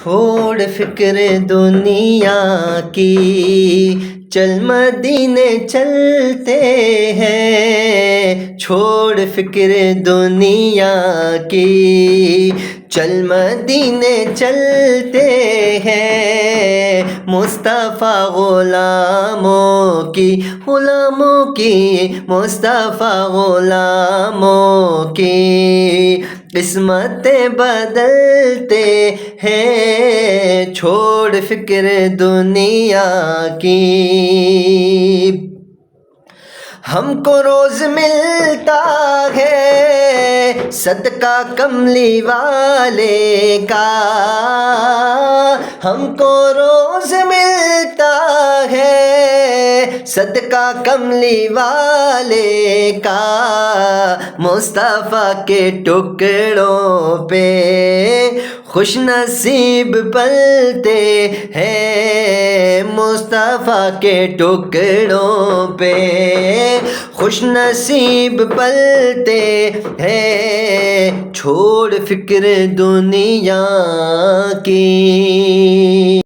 چھوڑ فکر دنیا کی، چل مدینے چلتے ہیں، چھوڑ فکر دنیا کی، چل مدینے چلتے ہیں، مصطفیٰ غلاموں کی مصطفیٰ غلاموں کی قسمتیں بدلتے ہیں، چھوڑ فکر دنیا کی۔ ہم کو روز ملتا ہے صدقہ کملی والے کا، ہم کو روز ملتا ہے صدقہ کملی والے کا، مصطفیٰ کے ٹکڑوں پہ خوش نصیب پلتے ہیں، مصطفیٰ کے ٹکڑوں پہ خوش نصیب پلتے ہیں، چھوڑ فکر دنیا کی۔